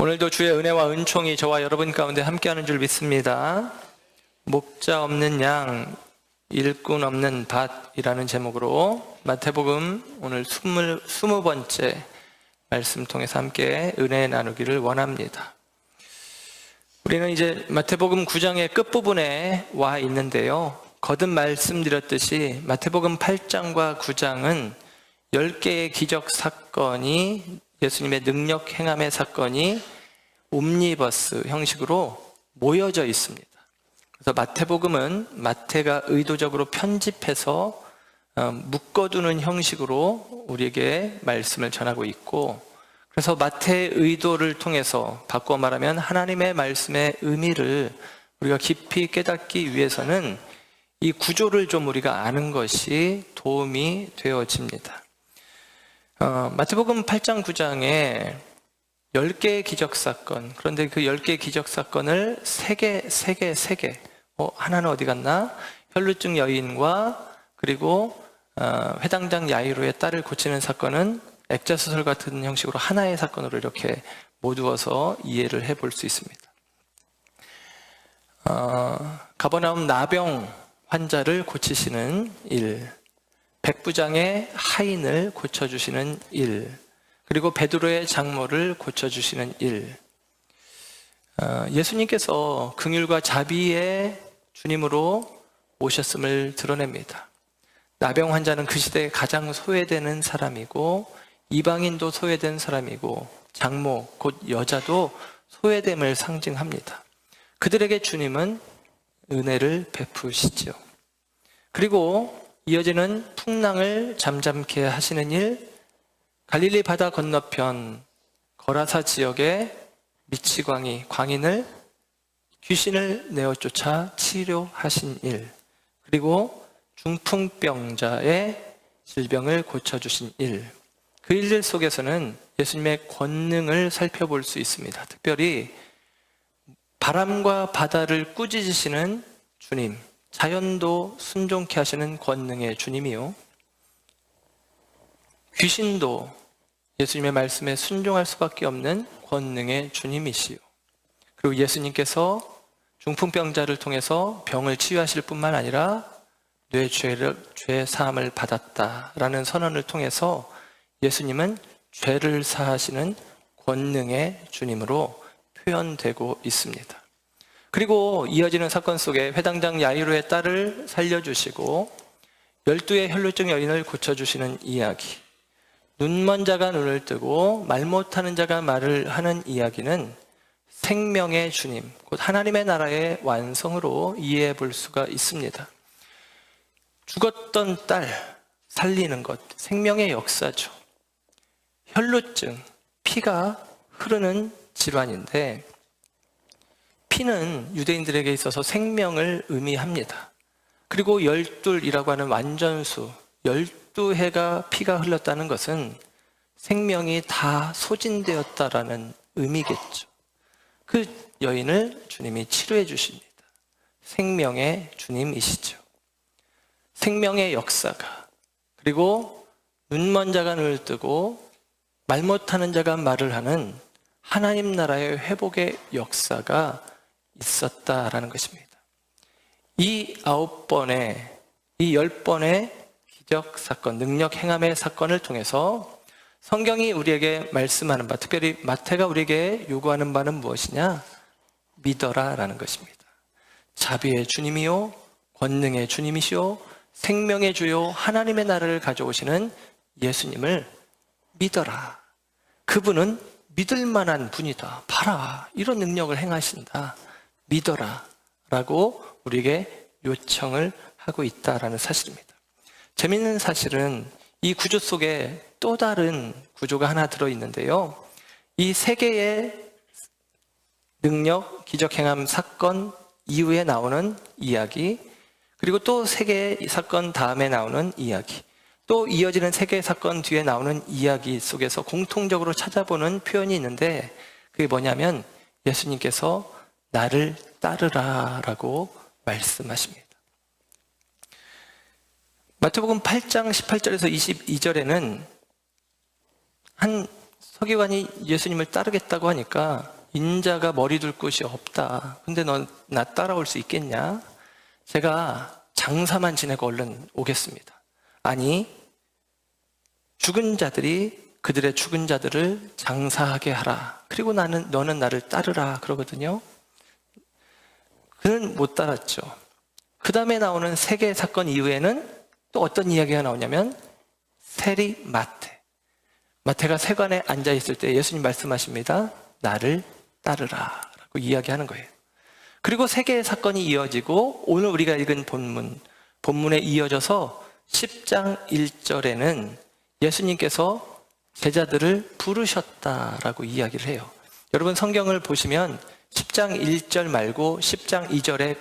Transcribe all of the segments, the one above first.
오늘도 주의 은혜와 은총이 저와 여러분 가운데 함께하는 줄 믿습니다. 목자 없는 양, 일꾼 없는 밭이라는 제목으로 마태복음 오늘 20번째 말씀 통해서 함께 은혜 나누기를 원합니다. 우리는 이제 마태복음 9장의 끝부분에 와 있는데요. 거듭 말씀드렸듯이 마태복음 8장과 9장은 10개의 기적 사건이, 예수님의 능력 행함의 사건이 옴니버스 형식으로 모여져 있습니다. 그래서 마태복음은 마태가 의도적으로 편집해서 묶어두는 형식으로 우리에게 말씀을 전하고 있고, 그래서 마태의 의도를 통해서 바꿔 말하면 하나님의 말씀의 의미를 우리가 깊이 깨닫기 위해서는 이 구조를 좀 우리가 아는 것이 도움이 되어집니다. 마태복음 8장 9장에 10개의 기적사건, 그런데 그 10개의 기적사건을 3개, 하나는 어디 갔나? 혈루증 여인과 그리고 회당장 야이로의 딸을 고치는 사건은 액자소설 같은 형식으로 하나의 사건으로 이렇게 모두어서 이해를 해볼 수 있습니다. 가버나움 나병 환자를 고치시는 일, 백부장의 하인을 고쳐주시는 일, 그리고 베드로의 장모를 고쳐주시는 일. 예수님께서 긍휼과 자비의 주님으로 오셨음을 드러냅니다. 나병 환자는 그 시대에 가장 소외되는 사람이고, 이방인도 소외된 사람이고, 장모 곧 여자도 소외됨을 상징합니다. 그들에게 주님은 은혜를 베푸시죠. 그리고 이어지는 풍랑을 잠잠케 하시는 일, 갈릴리 바다 건너편 거라사 지역의 미치광이 광인을 귀신을 내어 쫓아 치료하신 일, 그리고 중풍병자의 질병을 고쳐주신 일, 그 일들 속에서는 예수님의 권능을 살펴볼 수 있습니다. 특별히 바람과 바다를 꾸짖으시는 주님, 자연도 순종케 하시는 권능의 주님이요, 귀신도 예수님의 말씀에 순종할 수밖에 없는 권능의 주님이시요, 그리고 예수님께서 중풍병자를 통해서 병을 치유하실 뿐만 아니라 뇌 죄 사함을 받았다라는 선언을 통해서 예수님은 죄를 사하시는 권능의 주님으로 표현되고 있습니다. 그리고 이어지는 사건 속에 회당장 야이로의 딸을 살려주시고 12의 혈루증 여인을 고쳐주시는 이야기, 눈먼 자가 눈을 뜨고 말 못하는 자가 말을 하는 이야기는 생명의 주님, 곧 하나님의 나라의 완성으로 이해해 볼 수가 있습니다. 죽었던 딸 살리는 것, 생명의 역사죠. 혈루증, 피가 흐르는 질환인데, 피는 유대인들에게 있어서 생명을 의미합니다. 그리고 12이라고 하는 완전수, 12해가 피가 흘렀다는 것은 생명이 다 소진되었다라는 의미겠죠. 그 여인을 주님이 치료해 주십니다. 생명의 주님이시죠. 생명의 역사가, 그리고 눈먼 자가 눈을 뜨고 말 못하는 자가 말을 하는 하나님 나라의 회복의 역사가 있었다라는 것입니다. 이 9번의, 이 10번의 기적 사건, 능력 행함의 사건을 통해서 성경이 우리에게 말씀하는 바, 특별히 마태가 우리에게 요구하는 바는 무엇이냐? 믿어라 라는 것입니다. 자비의 주님이요, 권능의 주님이시요, 생명의 주요, 하나님의 나라를 가져오시는 예수님을 믿어라. 그분은 믿을 만한 분이다. 봐라, 이런 능력을 행하신다. 믿어라 라고 우리에게 요청을 하고 있다라는 사실입니다. 재미있는 사실은 이 구조 속에 또 다른 구조가 하나 들어있는데요. 이 3개의 능력, 기적 행함 사건 이후에 나오는 이야기, 그리고 또 3개의 사건 다음에 나오는 이야기, 또 이어지는 3개의 사건 뒤에 나오는 이야기 속에서 공통적으로 찾아보는 표현이 있는데, 그게 뭐냐면 예수님께서 나를 따르라 라고 말씀하십니다. 마태복음 8장 18절에서 22절에는 한 서기관이 예수님을 따르겠다고 하니까 인자가 머리 둘 곳이 없다. 근데 너 나 따라올 수 있겠냐? 제가 장사만 지내고 얼른 오겠습니다. 아니, 죽은 자들이 그들의 죽은 자들을 장사하게 하라. 그리고 너는 나를 따르라. 그러거든요. 그는 못 따랐죠. 그 다음에 나오는 세 개의 사건 이후에는 또 어떤 이야기가 나오냐면 세리 마태가 세관에 앉아있을 때 예수님 말씀하십니다. 나를 따르라 라고 이야기하는 거예요. 그리고 세 개의 사건이 이어지고 오늘 우리가 읽은 본문에 이어져서 10장 1절에는 예수님께서 제자들을 부르셨다라고 이야기를 해요. 여러분 성경을 보시면 10장 1절 말고 10장 2절에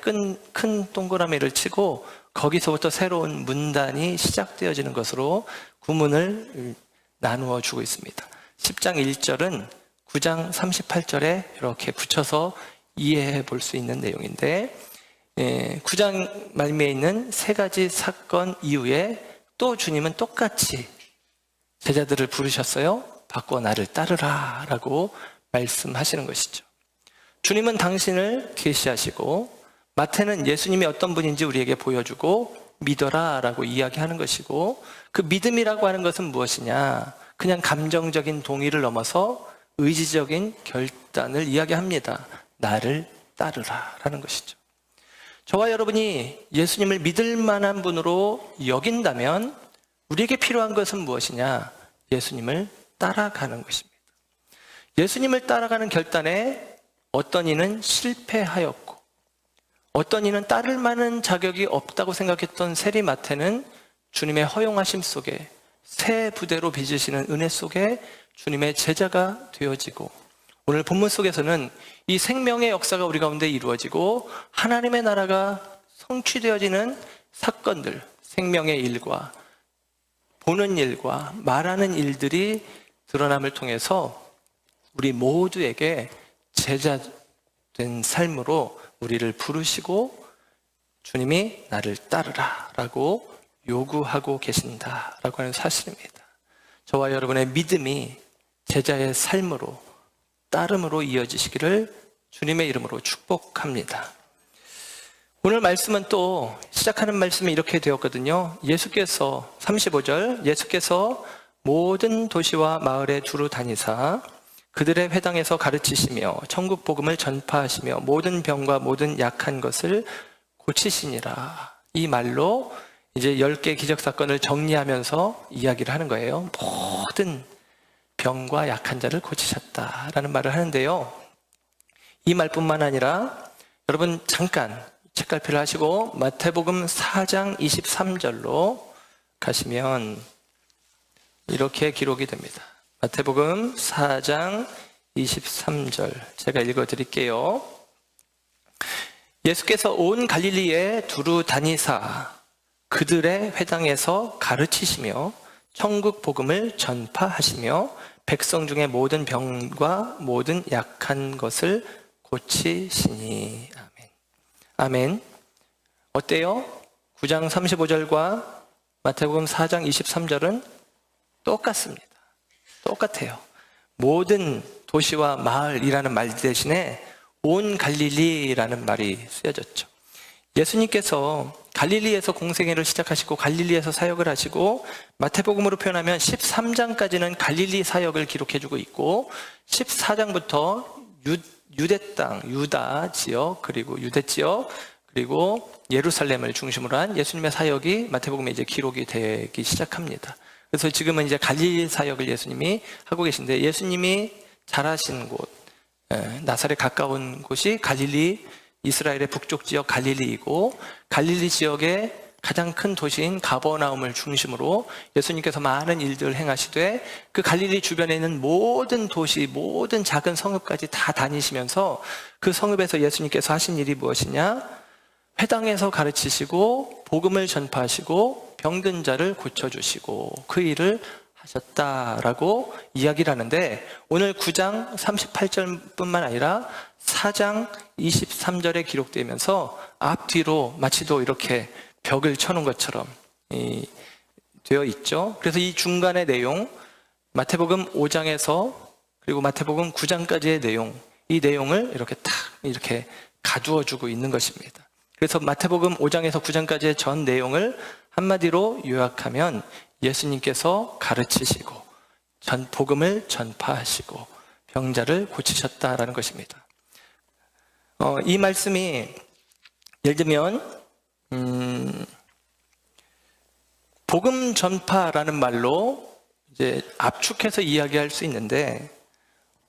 큰 동그라미를 치고 거기서부터 새로운 문단이 시작되어지는 것으로 구문을 나누어 주고 있습니다. 10장 1절은 9장 38절에 이렇게 붙여서 이해해 볼 수 있는 내용인데 9장 말미에 있는 세 가지 사건 이후에 또 주님은 똑같이 제자들을 부르셨어요. 바꿔 나를 따르라 라고 말씀하시는 것이죠. 주님은 당신을 계시하시고 마태는 예수님이 어떤 분인지 우리에게 보여주고 믿어라 라고 이야기하는 것이고 그 믿음이라고 하는 것은 무엇이냐? 그냥 감정적인 동의를 넘어서 의지적인 결단을 이야기합니다. 나를 따르라 라는 것이죠. 저와 여러분이 예수님을 믿을 만한 분으로 여긴다면 우리에게 필요한 것은 무엇이냐? 예수님을 따라가는 것입니다. 예수님을 따라가는 결단에 어떤 이는 실패하였고 어떤 이는 따를 만한 자격이 없다고 생각했던 세리 마태는 주님의 허용하심 속에 새 부대로 빚으시는 은혜 속에 주님의 제자가 되어지고 오늘 본문 속에서는 이 생명의 역사가 우리 가운데 이루어지고 하나님의 나라가 성취되어지는 사건들, 생명의 일과 보는 일과 말하는 일들이 드러남을 통해서 우리 모두에게 제자된 삶으로 우리를 부르시고 주님이 나를 따르라 라고 요구하고 계신다라고 하는 사실입니다. 저와 여러분의 믿음이 제자의 삶으로 따름으로 이어지시기를 주님의 이름으로 축복합니다. 오늘 말씀은 또 시작하는 말씀이 이렇게 되었거든요. 예수께서 35절 예수께서 모든 도시와 마을에 두루 다니사 그들의 회당에서 가르치시며 천국 복음을 전파하시며 모든 병과 모든 약한 것을 고치시니라. 이 말로 이제 10개 기적사건을 정리하면서 이야기를 하는 거예요. 모든 병과 약한 자를 고치셨다라는 말을 하는데요. 이 말뿐만 아니라 여러분 잠깐 책갈피를 하시고 마태복음 4장 23절로 가시면 이렇게 기록이 됩니다. 마태복음 4장 23절 제가 읽어드릴게요. 예수께서 온 갈릴리에 두루 다니사 그들의 회당에서 가르치시며 천국 복음을 전파하시며 백성 중에 모든 병과 모든 약한 것을 고치시니. 아멘. 아멘. 어때요? 9장 35절과 마태복음 4장 23절은 똑같습니다. 똑같아요. 모든 도시와 마을이라는 말 대신에 온 갈릴리라는 말이 쓰여졌죠. 예수님께서 갈릴리에서 공생애를 시작하시고 갈릴리에서 사역을 하시고 마태복음으로 표현하면 13장까지는 갈릴리 사역을 기록해주고 있고 14장부터 유대 땅, 유다 지역 그리고 유대 지역 그리고 예루살렘을 중심으로 한 예수님의 사역이 마태복음에 이제 기록이 되기 시작합니다. 그래서 지금은 이제 갈릴리 사역을 예수님이 하고 계신데 예수님이 자라신 곳, 나사렛 가까운 곳이 갈릴리 이스라엘의 북쪽 지역 갈릴리이고 갈릴리 지역의 가장 큰 도시인 가버나움을 중심으로 예수님께서 많은 일들을 행하시되 그 갈릴리 주변에 있는 모든 도시, 모든 작은 성읍까지 다 다니시면서 그 성읍에서 예수님께서 하신 일이 무엇이냐? 회당에서 가르치시고 복음을 전파하시고 병든 자를 고쳐주시고 그 일을 하셨다라고 이야기를 하는데 오늘 9장 38절뿐만 아니라 4장 23절에 기록되면서 앞뒤로 마치도 이렇게 벽을 쳐놓은 것처럼 되어 있죠. 그래서 이 중간의 내용 마태복음 5장에서 그리고 마태복음 9장까지의 내용, 이 내용을 이렇게 가두어 주고 있는 것입니다. 그래서 마태복음 5장에서 9장까지의 전 내용을 한마디로 요약하면 예수님께서 가르치시고 복음을 전파하시고 병자를 고치셨다라는 것입니다. 이 말씀이 예를 들면 복음 전파라는 말로 이제 압축해서 이야기할 수 있는데,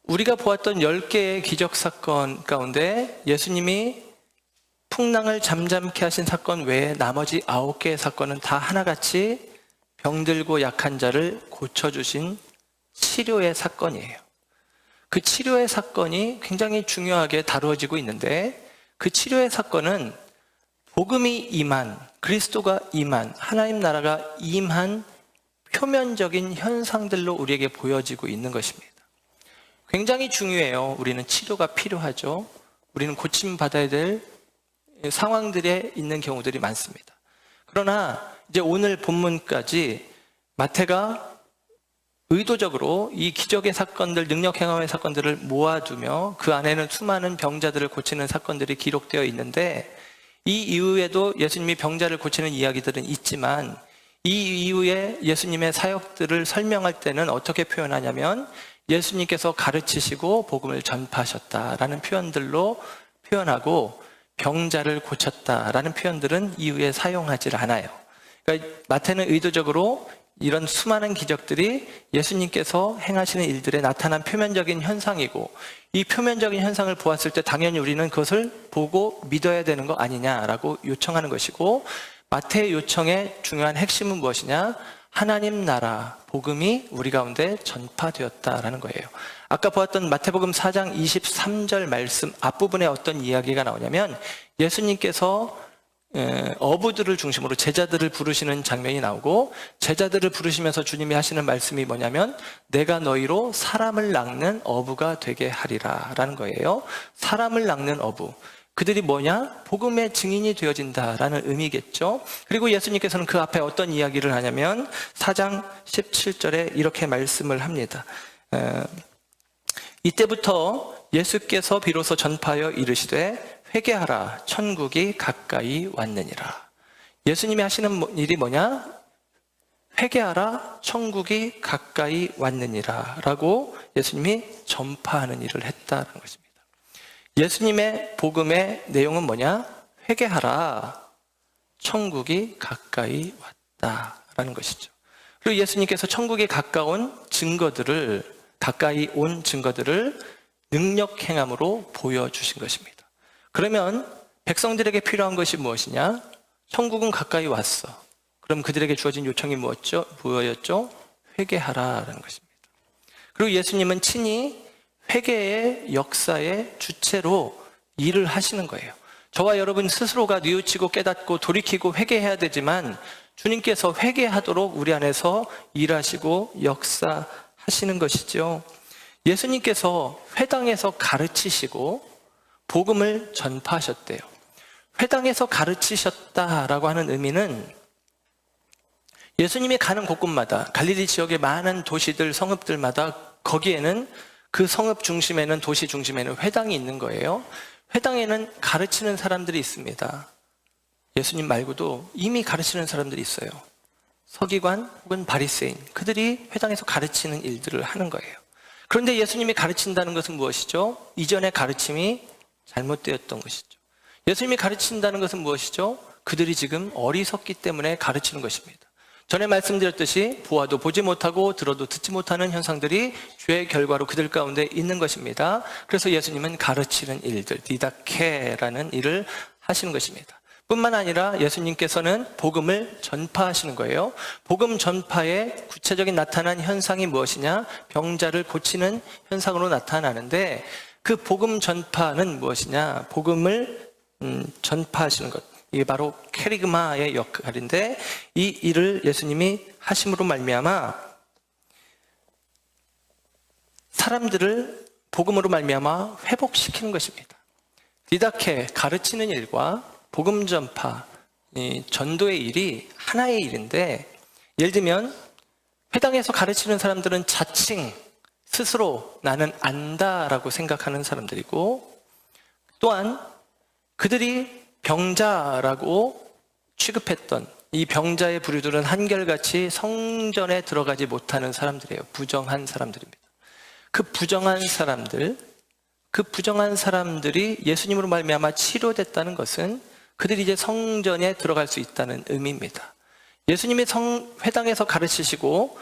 우리가 보았던 10개의 기적 사건 가운데 예수님이 풍랑을 잠잠케 하신 사건 외에 나머지 9개의 사건은 다 하나같이 병들고 약한 자를 고쳐주신 치료의 사건이에요. 그 치료의 사건이 굉장히 중요하게 다루어지고 있는데, 그 치료의 사건은 복음이 임한, 그리스도가 임한, 하나님 나라가 임한 표면적인 현상들로 우리에게 보여지고 있는 것입니다. 굉장히 중요해요. 우리는 치료가 필요하죠. 우리는 고침받아야 될 상황들에 있는 경우들이 많습니다. 그러나 이제 오늘 본문까지 마태가 의도적으로 이 기적의 사건들, 능력 행함의 사건들을 모아두며 그 안에는 수많은 병자들을 고치는 사건들이 기록되어 있는데, 이 이후에도 예수님이 병자를 고치는 이야기들은 있지만, 이 이후에 예수님의 사역들을 설명할 때는 어떻게 표현하냐면 예수님께서 가르치시고 복음을 전파하셨다라는 표현들로 표현하고, 병자를 고쳤다라는 표현들은 이후에 사용하지 않아요. 그러니까 마태는 의도적으로 이런 수많은 기적들이 예수님께서 행하시는 일들에 나타난 표면적인 현상이고, 이 표면적인 현상을 보았을 때 당연히 우리는 그것을 보고 믿어야 되는 거 아니냐라고 요청하는 것이고, 마태의 요청의 중요한 핵심은 무엇이냐? 하나님 나라 복음이 우리 가운데 전파되었다라는 거예요. 아까 보았던 마태복음 4장 23절 말씀 앞부분에 어떤 이야기가 나오냐면, 예수님께서 어부들을 중심으로 제자들을 부르시는 장면이 나오고, 제자들을 부르시면서 주님이 하시는 말씀이 뭐냐면 내가 너희로 사람을 낚는 어부가 되게 하리라 라는 거예요. 사람을 낚는 어부, 그들이 뭐냐? 복음의 증인이 되어진다라는 의미겠죠. 그리고 예수님께서는 그 앞에 어떤 이야기를 하냐면 4장 17절에 이렇게 말씀을 합니다. 이때부터 예수께서 비로소 전파하여 이르시되 회개하라, 천국이 가까이 왔느니라. 예수님이 하시는 일이 뭐냐? 회개하라, 천국이 가까이 왔느니라 라고 예수님이 전파하는 일을 했다는 것입니다. 예수님의 복음의 내용은 뭐냐? 회개하라, 천국이 가까이 왔다라는 것이죠. 그리고 예수님께서 천국에 가까이 온 증거들을 능력 행함으로 보여주신 것입니다. 그러면 백성들에게 필요한 것이 무엇이냐? 천국은 가까이 왔어. 그럼 그들에게 주어진 요청이 뭐였죠? 회개하라라는 것입니다. 그리고 예수님은 친히 회개의 역사의 주체로 일을 하시는 거예요. 저와 여러분 스스로가 뉘우치고 깨닫고 돌이키고 회개해야 되지만, 주님께서 회개하도록 우리 안에서 일하시고 역사하시는 것이죠. 예수님께서 회당에서 가르치시고 복음을 전파하셨대요. 회당에서 가르치셨다라고 하는 의미는 예수님이 가는 곳곳마다, 갈릴리 지역의 많은 도시들, 성읍들마다 거기에는, 그 성읍 중심에는, 도시 중심에는 회당이 있는 거예요. 회당에는 가르치는 사람들이 있습니다. 예수님 말고도 이미 가르치는 사람들이 있어요. 서기관 혹은 바리새인, 그들이 회당에서 가르치는 일들을 하는 거예요. 그런데 예수님이 가르친다는 것은 무엇이죠? 이전의 가르침이 잘못되었던 것이죠. 예수님이 가르친다는 것은 무엇이죠? 그들이 지금 어리석기 때문에 가르치는 것입니다. 전에 말씀드렸듯이 보아도 보지 못하고 들어도 듣지 못하는 현상들이 죄의 결과로 그들 가운데 있는 것입니다. 그래서 예수님은 가르치는 일들, 디다케라는 일을 하시는 것입니다. 뿐만 아니라 예수님께서는 복음을 전파하시는 거예요. 복음 전파의 구체적인 나타난 현상이 무엇이냐? 병자를 고치는 현상으로 나타나는데, 그 복음 전파는 무엇이냐? 복음을 전파하시는 것, 이게 바로 캐리그마의 역할인데, 이 일을 예수님이 하심으로 말미암아 사람들을 복음으로 말미암아 회복시키는 것입니다. 디다케, 가르치는 일과 복음 전파, 전도의 일이 하나의 일인데, 예를 들면 회당에서 가르치는 사람들은 자칭 스스로 나는 안다라고 생각하는 사람들이고, 또한 그들이 병자라고 취급했던 이 병자의 부류들은 한결같이 성전에 들어가지 못하는 사람들이에요. 부정한 사람들입니다. 그 부정한 사람들이 예수님으로 말미암아 치료됐다는 것은 그들이 이제 성전에 들어갈 수 있다는 의미입니다. 예수님이 회당에서 가르치시고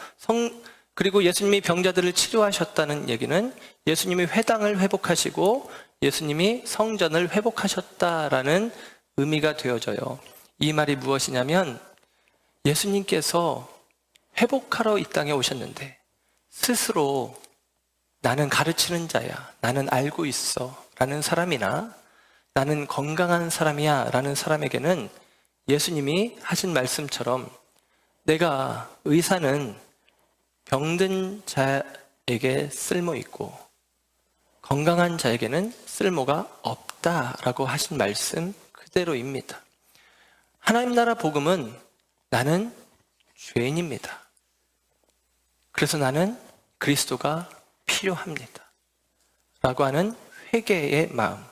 그리고 예수님이 병자들을 치료하셨다는 얘기는 예수님이 회당을 회복하시고 예수님이 성전을 회복하셨다라는 의미가 되어져요. 이 말이 무엇이냐면, 예수님께서 회복하러 이 땅에 오셨는데 스스로 나는 가르치는 자야, 나는 알고 있어 라는 사람이나 나는 건강한 사람이야 라는 사람에게는 예수님이 하신 말씀처럼, 내가 의사는 병든 자에게 쓸모 있고 건강한 자에게는 쓸모가 없다라고 하신 말씀 그대로입니다. 하나님 나라 복음은 나는 죄인입니다. 그래서 나는 그리스도가 필요합니다 라고 하는 회개의 마음,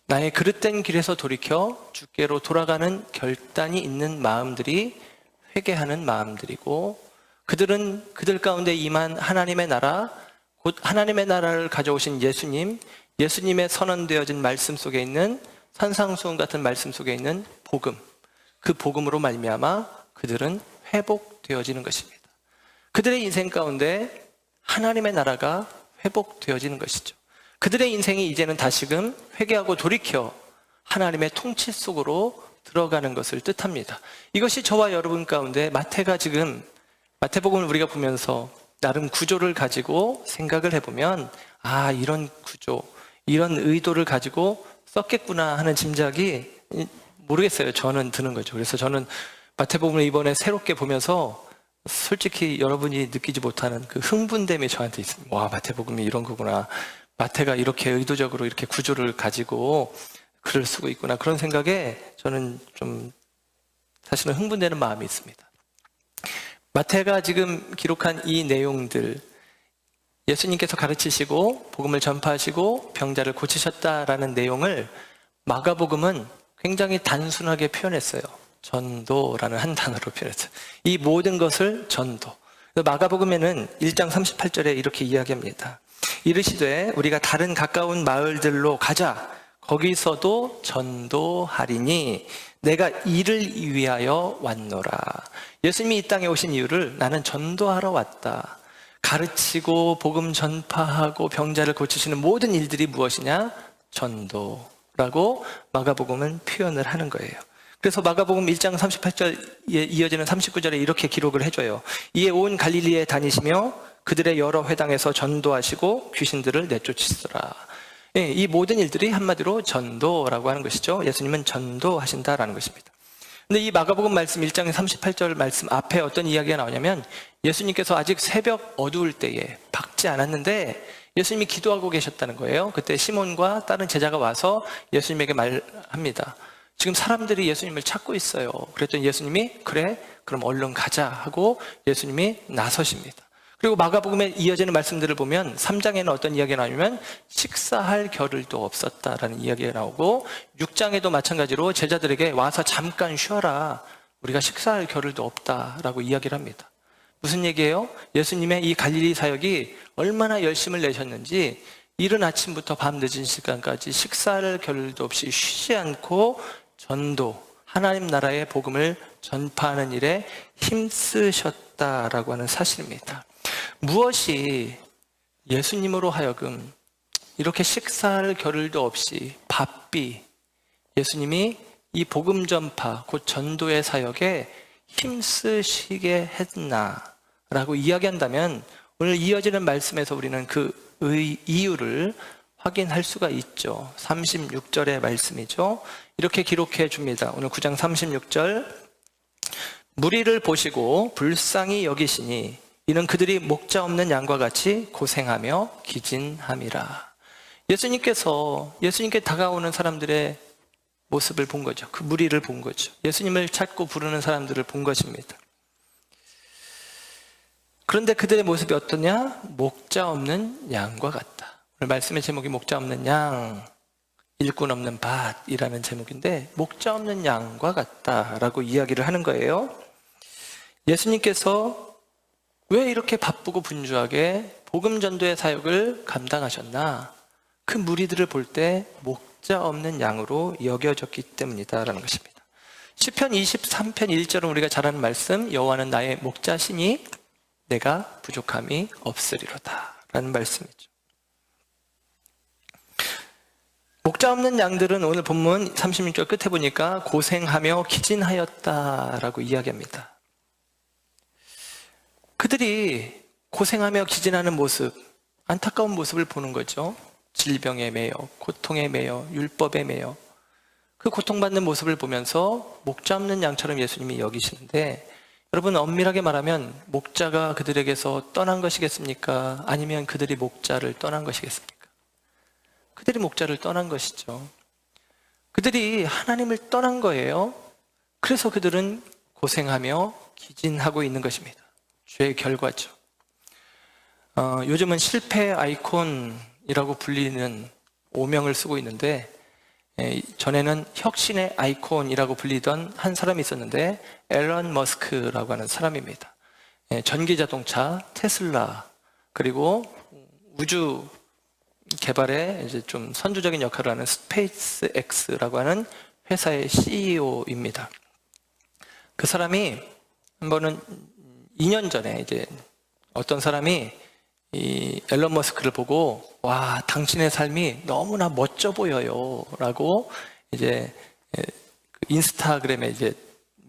나의 그릇된 길에서 돌이켜 주께로 돌아가는 결단이 있는 마음들이 회개하는 마음들이고, 그들은 그들 가운데 임한 하나님의 나라, 곧 하나님의 나라를 가져오신 예수님의 선언되어진 말씀 속에 있는 산상수훈 같은 말씀 속에 있는 복음, 그 복음으로 말미암아 그들은 회복되어지는 것입니다. 그들의 인생 가운데 하나님의 나라가 회복되어지는 것이죠. 그들의 인생이 이제는 다시금 회개하고 돌이켜 하나님의 통치 속으로 들어가는 것을 뜻합니다. 이것이 저와 여러분 가운데 마태복음을 우리가 보면서 나름 구조를 가지고 생각을 해보면, 이런 구조, 이런 의도를 가지고 썼겠구나 하는 짐작이 모르겠어요. 저는 드는 거죠. 그래서 저는 마태복음을 이번에 새롭게 보면서 솔직히 여러분이 느끼지 못하는 그 흥분됨이 저한테 있습니다. 와, 마태복음이 이런 거구나. 마태가 이렇게 의도적으로 이렇게 구조를 가지고 글을 쓰고 있구나. 그런 생각에 저는 좀 사실은 흥분되는 마음이 있습니다. 마태가 지금 기록한 이 내용들, 예수님께서 가르치시고 복음을 전파하시고 병자를 고치셨다라는 내용을 마가복음은 굉장히 단순하게 표현했어요. 전도라는 한 단어로 표현했어요. 이 모든 것을 전도. 마가복음에는 1장 38절에 이렇게 이야기합니다. 이르시되 우리가 다른 가까운 마을들로 가자. 거기서도 전도하리니 내가 이를 위하여 왔노라. 예수님이 이 땅에 오신 이유를 나는 전도하러 왔다. 가르치고 복음 전파하고 병자를 고치시는 모든 일들이 무엇이냐? 전도라고 마가복음은 표현을 하는 거예요. 그래서 마가복음 1장 38절에 이어지는 39절에 이렇게 기록을 해줘요. 이에 온 갈릴리에 다니시며 그들의 여러 회당에서 전도하시고 귀신들을 내쫓으시더라. 이 모든 일들이 한마디로 전도라고 하는 것이죠. 예수님은 전도하신다라는 것입니다. 근데 이 마가복음 말씀 1장 38절 말씀 앞에 어떤 이야기가 나오냐면, 예수님께서 아직 새벽 어두울 때에 밝지 않았는데 예수님이 기도하고 계셨다는 거예요. 그때 시몬과 다른 제자가 와서 예수님에게 말합니다. 지금 사람들이 예수님을 찾고 있어요. 그랬더니 예수님이 그래? 그럼 얼른 가자 하고 예수님이 나서십니다. 그리고 마가복음에 이어지는 말씀들을 보면 3장에는 어떤 이야기가 나오냐면 식사할 겨를도 없었다라는 이야기가 나오고, 6장에도 마찬가지로 제자들에게 와서 잠깐 쉬어라. 우리가 식사할 겨를도 없다라고 이야기를 합니다. 무슨 얘기예요? 예수님의 이 갈릴리 사역이 얼마나 열심을 내셨는지 이른 아침부터 밤 늦은 시간까지 식사할 겨를도 없이 쉬지 않고 전도, 하나님 나라의 복음을 전파하는 일에 힘쓰셨다라고 하는 사실입니다. 무엇이 예수님으로 하여금 이렇게 식사할 겨를도 없이 바삐 예수님이 이 복음 전파, 곧 전도의 사역에 힘쓰시게 했나라고 이야기한다면, 오늘 이어지는 말씀에서 우리는 그 이유를 확인할 수가 있죠. 36절의 말씀이죠. 이렇게 기록해 줍니다. 오늘 9장 36절. 무리를 보시고 불쌍히 여기시니 이는 그들이 목자 없는 양과 같이 고생하며 기진함이라. 예수님께 다가오는 사람들의 모습을 본 거죠. 그 무리를 본 거죠. 예수님을 찾고 부르는 사람들을 본 것입니다. 그런데 그들의 모습이 어떠냐? 목자 없는 양과 같다. 오늘 말씀의 제목이 목자 없는 양, 일꾼 없는 밭이라는 제목인데 목자 없는 양과 같다라고 이야기를 하는 거예요. 예수님께서 왜 이렇게 바쁘고 분주하게 복음 전도의 사역을 감당하셨나? 그 무리들을 볼 때 목자 없는 양으로 여겨졌기 때문이다라는 것입니다. 시편 23편 1절은 우리가 잘 아는 말씀, 여호와는 나의 목자시니 내가 부족함이 없으리로다 라는 말씀이죠. 목자 없는 양들은 오늘 본문 36절 끝에 보니까 고생하며 기진하였다라고 이야기합니다. 그들이 고생하며 기진하는 모습, 안타까운 모습을 보는 거죠. 질병에 매여, 고통에 매여, 율법에 매여 그 고통받는 모습을 보면서 목자 없는 양처럼 예수님이 여기시는데, 여러분 엄밀하게 말하면 목자가 그들에게서 떠난 것이겠습니까? 아니면 그들이 목자를 떠난 것이겠습니까? 그들이 목자를 떠난 것이죠. 그들이 하나님을 떠난 거예요. 그래서 그들은 고생하며 기진하고 있는 것입니다. 죄의 결과죠. 요즘은 실패 아이콘이라고 불리는 오명을 쓰고 있는데, 전에는 혁신의 아이콘이라고 불리던 한 사람이 있었는데 앨런 머스크라고 하는 사람입니다. 전기자동차, 테슬라, 그리고 우주 개발에 이제 좀 선두적인 역할을 하는 스페이스 X라고 하는 회사의 CEO입니다. 그 사람이 한 번은 2년 전에 이제 어떤 사람이 이 앨런 머스크를 보고 와, 당신의 삶이 너무나 멋져 보여요 라고 이제 인스타그램에 이제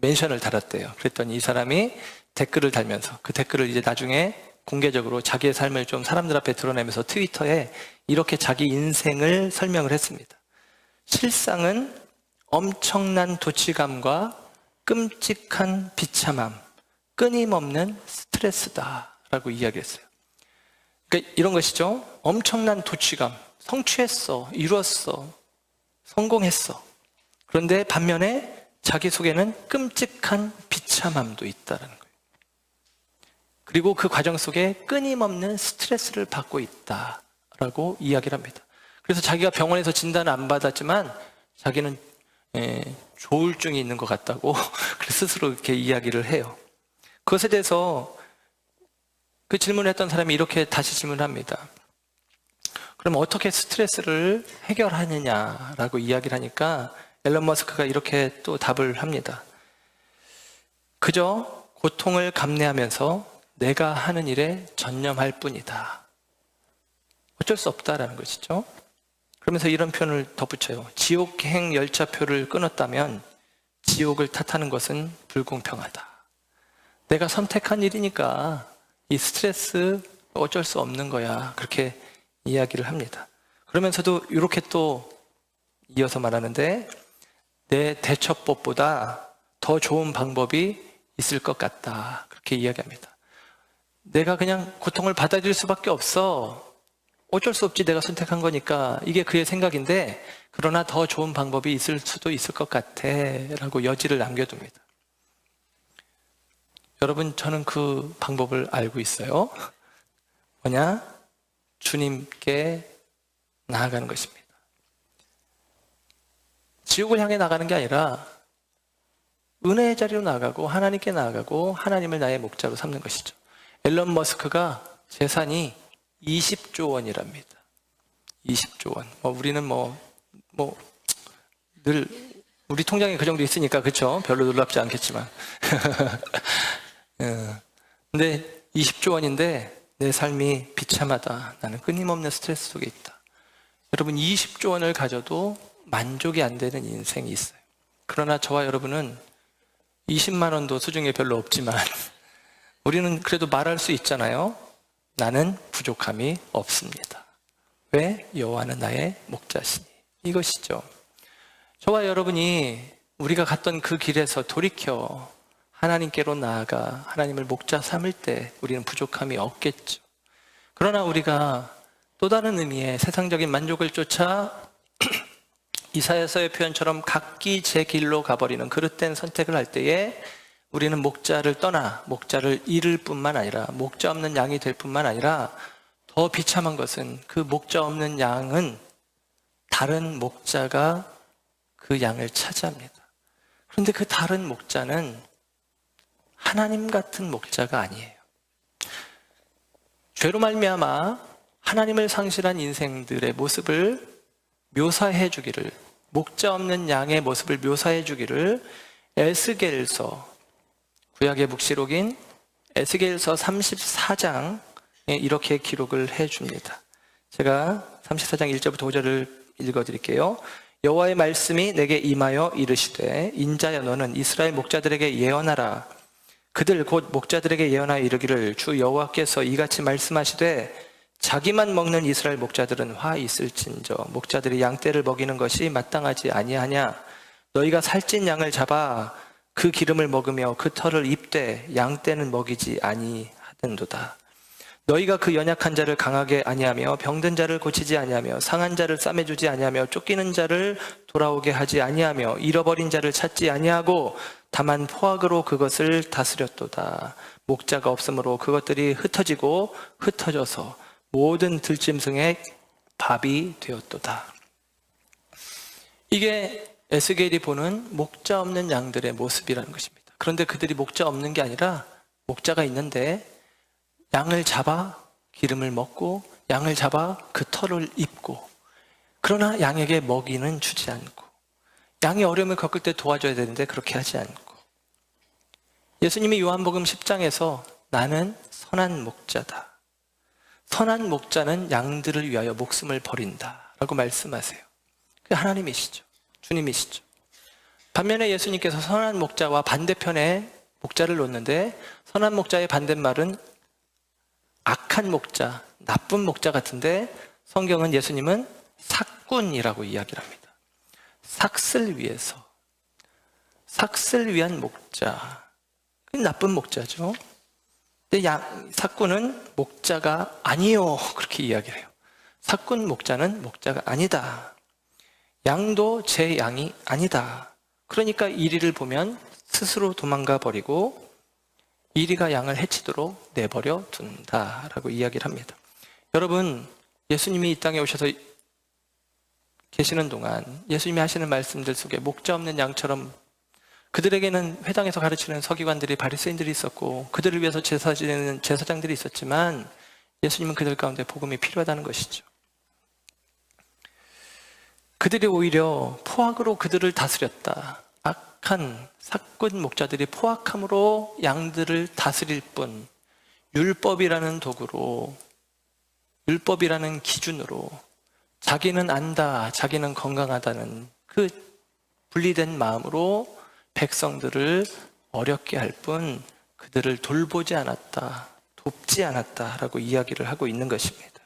멘션을 달았대요. 그랬더니 이 사람이 댓글을 달면서 그 댓글을 이제 나중에 공개적으로 자기의 삶을 좀 사람들 앞에 드러내면서 트위터에 이렇게 자기 인생을 설명을 했습니다. 실상은 엄청난 도취감과 끔찍한 비참함, 끊임없는 스트레스다라고 이야기했어요. 그러니까 이런 것이죠. 엄청난 도취감, 성취했어, 이루었어, 성공했어. 그런데 반면에 자기 속에는 끔찍한 비참함도 있다는 거예요. 그리고 그 과정 속에 끊임없는 스트레스를 받고 있다라고 이야기를 합니다. 그래서 자기가 병원에서 진단을 안 받았지만 자기는 조울증이 있는 것 같다고 스스로 이렇게 이야기를 해요. 그것에 대해서 그 질문을 했던 사람이 이렇게 다시 질문을 합니다. 그럼 어떻게 스트레스를 해결하느냐라고 이야기를 하니까 앨런 머스크가 이렇게 또 답을 합니다. 그저 고통을 감내하면서 내가 하는 일에 전념할 뿐이다. 어쩔 수 없다라는 것이죠. 그러면서 이런 표현을 덧붙여요. 지옥행 열차표를 끊었다면 지옥을 탓하는 것은 불공평하다. 내가 선택한 일이니까 이 스트레스 어쩔 수 없는 거야. 그렇게 이야기를 합니다. 그러면서도 이렇게 또 이어서 말하는데 내 대처법보다 더 좋은 방법이 있을 것 같다. 그렇게 이야기합니다. 내가 그냥 고통을 받아들일 수밖에 없어. 어쩔 수 없지. 내가 선택한 거니까. 이게 그의 생각인데 그러나 더 좋은 방법이 있을 수도 있을 것 같아. 라고 여지를 남겨둡니다. 여러분, 저는 그 방법을 알고 있어요. 뭐냐? 주님께 나아가는 것입니다. 지옥을 향해 나가는 게 아니라 은혜의 자리로 나아가고 하나님께 나아가고 하나님을 나의 목자로 삼는 것이죠. 앨런 머스크가 재산이 20조 원이랍니다. 20조 원. 우리는 늘 우리 통장에 그 정도 있으니까 그렇죠? 별로 놀랍지 않겠지만. 근데 20조 원인데 내 삶이 비참하다. 나는 끊임없는 스트레스 속에 있다. 여러분 20조 원을 가져도 만족이 안 되는 인생이 있어요. 그러나 저와 여러분은 20만 원도 수중에 별로 없지만 우리는 그래도 말할 수 있잖아요. 나는 부족함이 없습니다. 왜? 여호와는 나의 목자시니. 이것이죠. 저와 여러분이 우리가 갔던 그 길에서 돌이켜 하나님께로 나아가 하나님을 목자 삼을 때 우리는 부족함이 없겠죠. 그러나 우리가 또 다른 의미의 세상적인 만족을 쫓아 이사야서의 표현처럼 각기 제 길로 가버리는 그릇된 선택을 할 때에 우리는 목자를 떠나 목자를 잃을 뿐만 아니라 목자 없는 양이 될 뿐만 아니라 더 비참한 것은 그 목자 없는 양은 다른 목자가 그 양을 차지합니다. 그런데 그 다른 목자는 하나님 같은 목자가 아니에요. 죄로 말미암아 하나님을 상실한 인생들의 모습을 묘사해 주기를, 목자 없는 양의 모습을 묘사해 주기를 에스겔서, 구약의 묵시록인 에스겔서 34장에 이렇게 기록을 해 줍니다. 제가 34장 1절부터 5절을 읽어드릴게요. 여호와의 말씀이 내게 임하여 이르시되 인자야 너는 이스라엘 목자들에게 예언하라. 그들 곧 목자들에게 예언하여 이르기를 주 여호와께서 이같이 말씀하시되 자기만 먹는 이스라엘 목자들은 화 있을진저 목자들이 양떼를 먹이는 것이 마땅하지 아니하냐. 너희가 살찐 양을 잡아 그 기름을 먹으며 그 털을 입되 양떼는 먹이지 아니하던도다. 너희가 그 연약한 자를 강하게 아니하며 병든 자를 고치지 아니하며 상한 자를 싸매주지 아니하며 쫓기는 자를 돌아오게 하지 아니하며 잃어버린 자를 찾지 아니하고 다만 포악으로 그것을 다스렸도다. 목자가 없으므로 그것들이 흩어지고 흩어져서 모든 들짐승의 밥이 되었도다. 이게 에스겔이 보는 목자 없는 양들의 모습이라는 것입니다. 그런데 그들이 목자 없는 게 아니라 목자가 있는데 양을 잡아 기름을 먹고 양을 잡아 그 털을 입고, 그러나 양에게 먹이는 주지 않고, 양이 어려움을 겪을 때 도와줘야 되는데 그렇게 하지 않고, 예수님이 요한복음 10장에서 나는 선한 목자다, 선한 목자는 양들을 위하여 목숨을 버린다 라고 말씀하세요. 그게 하나님이시죠. 주님이시죠. 반면에 예수님께서 선한 목자와 반대편에 목자를 놓는데, 선한 목자의 반대말은 악한 목자, 나쁜 목자 같은데 성경은 예수님은 삭군이라고 이야기를 합니다. 삭슬 위해서, 삭슬 위한 목자, 그 나쁜 목자죠. 근데 삭군은 목자가 아니요 그렇게 이야기를 해요. 삭군 목자는 목자가 아니다. 양도 제 양이 아니다. 그러니까 이리를 보면 스스로 도망가 버리고 이리가 양을 해치도록 내버려 둔다라고 이야기를 합니다. 여러분, 예수님이 이 땅에 오셔서 계시는 동안 예수님이 하시는 말씀들 속에 목자 없는 양처럼 그들에게는 회당에서 가르치는 서기관들이, 바리새인들이 있었고 그들을 위해서 제사 지내는 제사장들이 있었지만 예수님은 그들 가운데 복음이 필요하다는 것이죠. 그들이 오히려 포악으로 그들을 다스렸다. 악한 삭군 목자들이 포악함으로 양들을 다스릴 뿐, 율법이라는 도구로, 율법이라는 기준으로 자기는 안다, 자기는 건강하다는 그 분리된 마음으로 백성들을 어렵게 할 뿐 그들을 돌보지 않았다, 돕지 않았다라고 이야기를 하고 있는 것입니다.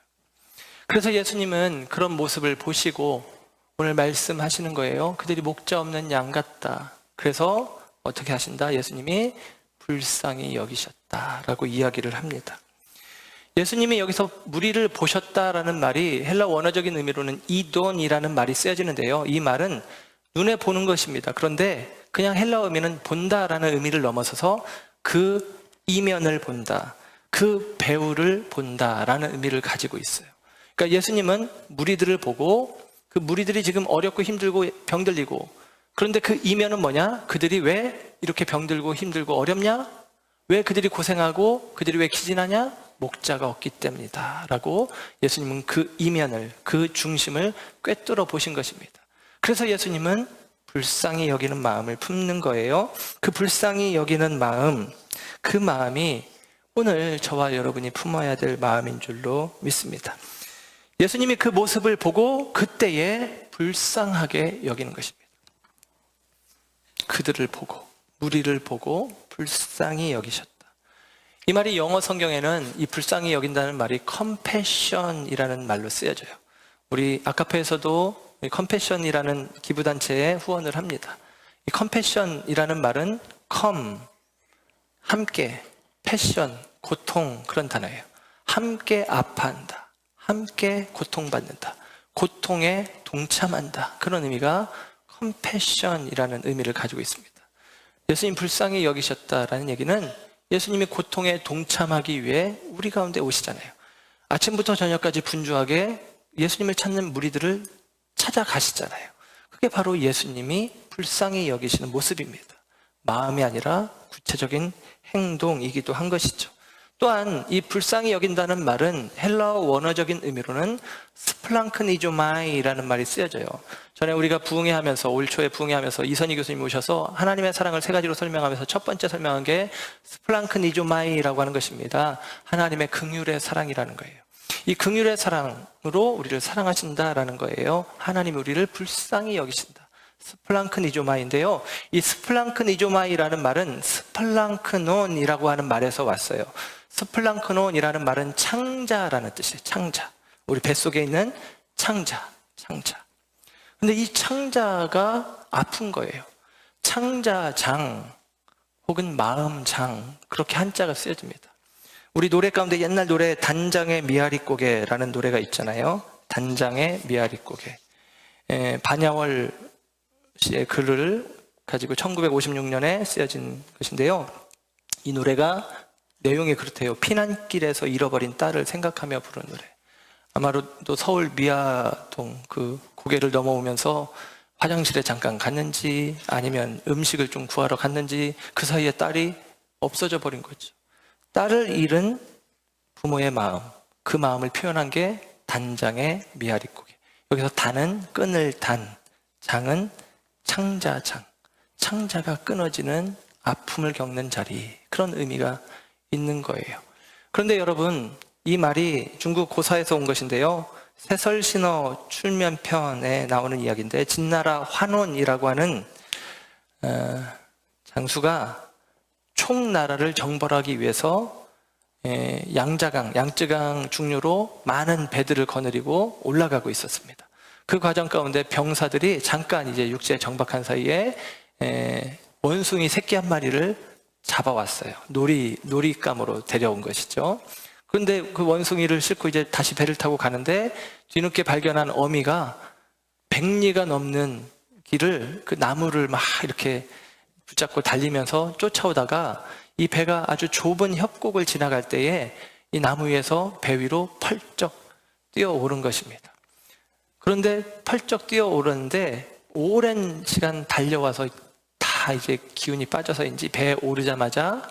그래서 예수님은 그런 모습을 보시고 오늘 말씀하시는 거예요. 그들이 목자 없는 양 같다. 그래서 어떻게 하신다? 예수님이 불쌍히 여기셨다라고 이야기를 합니다. 예수님이 여기서 무리를 보셨다라는 말이 헬라 원어적인 의미로는 이돈이라는 말이 쓰여지는데요. 이 말은 눈에 보는 것입니다. 그런데 그냥 헬라 의미는 본다라는 의미를 넘어서서 그 이면을 본다, 그 배후를 본다라는 의미를 가지고 있어요. 그러니까 예수님은 무리들을 보고 그 무리들이 지금 어렵고 힘들고 병들리고, 그런데 그 이면은 뭐냐? 그들이 왜 이렇게 병들고 힘들고 어렵냐? 왜 그들이 고생하고 그들이 왜 기진하냐? 목자가 없기 때문이다 라고 예수님은 그 이면을, 그 중심을 꿰뚫어 보신 것입니다. 그래서 예수님은 불쌍히 여기는 마음을 품는 거예요. 그 불쌍히 여기는 마음, 그 마음이 오늘 저와 여러분이 품어야 될 마음인 줄로 믿습니다. 예수님이 그 모습을 보고 그때에 불쌍하게 여기는 것입니다. 그들을 보고, 무리를 보고 불쌍히 여기셨다. 이 말이 영어 성경에는 이 불쌍히 여긴다는 말이 compassion이라는 말로 쓰여져요. 우리 아카페에서도 compassion이라는 기부단체에 후원을 합니다. 이 compassion이라는 말은 함께, passion, 고통, 그런 단어예요. 함께 아파한다, 함께 고통받는다, 고통에 동참한다, 그런 의미가 compassion이라는 의미를 가지고 있습니다. 예수님 불쌍히 여기셨다라는 얘기는 예수님이 고통에 동참하기 위해 우리 가운데 오시잖아요. 아침부터 저녁까지 분주하게 예수님을 찾는 무리들을 찾아가시잖아요. 그게 바로 예수님이 불쌍히 여기시는 모습입니다. 마음이 아니라 구체적인 행동이기도 한 것이죠. 또한 이 불쌍히 여긴다는 말은 헬라어 원어적인 의미로는 스플랑크니조마이라는 말이 쓰여져요. 전에 우리가 부흥회하면서 올 초에 부흥회하면서 이선희 교수님 오셔서 하나님의 사랑을 세 가지로 설명하면서 첫 번째 설명한 게 스플랑크니조마이라고 하는 것입니다. 하나님의 긍휼의 사랑이라는 거예요. 이 긍휼의 사랑으로 우리를 사랑하신다라는 거예요. 하나님이 우리를 불쌍히 여기신다. 스플랑크니조마인데요. 이 스플랑크니조마이라는 말은 스플랑크논이라고 하는 말에서 왔어요. 스플랑크논이라는 말은 창자라는 뜻이에요. 창자. 우리 뱃속에 있는 창자. 근데 이 창자가 아픈 거예요. 창자장 혹은 마음장, 그렇게 한자가 쓰여집니다. 우리 노래 가운데 옛날 노래 단장의 미아리고개라는 노래가 있잖아요. 단장의 미아리고개. 반야월 씨의 글을 가지고 1956년에 쓰여진 것인데요. 이 노래가 내용이 그렇대요. 피난길에서 잃어버린 딸을 생각하며 부른 노래. 아마도 서울 미아동 그 고개를 넘어오면서 화장실에 잠깐 갔는지 아니면 음식을 좀 구하러 갔는지 그 사이에 딸이 없어져 버린 거죠. 딸을 잃은 부모의 마음, 그 마음을 표현한 게 단장의 미아리고개. 여기서 단은 끈을 단, 장은 창자장. 창자가 끊어지는 아픔을 겪는 자리, 그런 의미가 있는 거예요. 그런데 여러분, 이 말이 중국 고사에서 온 것인데요. 세설신어 출면편에 나오는 이야기인데 진나라 환원이라고 하는 장수가 총나라를 정벌하기 위해서 양쯔강 중류로 많은 배들을 거느리고 올라가고 있었습니다. 그 과정 가운데 병사들이 잠깐 이제 육지에 정박한 사이에 원숭이 새끼 한 마리를 잡아왔어요. 놀이감으로 데려온 것이죠. 그런데 그 원숭이를 싣고 이제 다시 배를 타고 가는데 뒤늦게 발견한 어미가 100리가 넘는 길을 그 나무를 막 이렇게 붙잡고 달리면서 쫓아오다가 이 배가 아주 좁은 협곡을 지나갈 때에 이 나무 위에서 배 위로 펄쩍 뛰어오른 것입니다. 그런데 펄쩍 뛰어오르는데 오랜 시간 달려와서 다 이제 기운이 빠져서인지 배에 오르자마자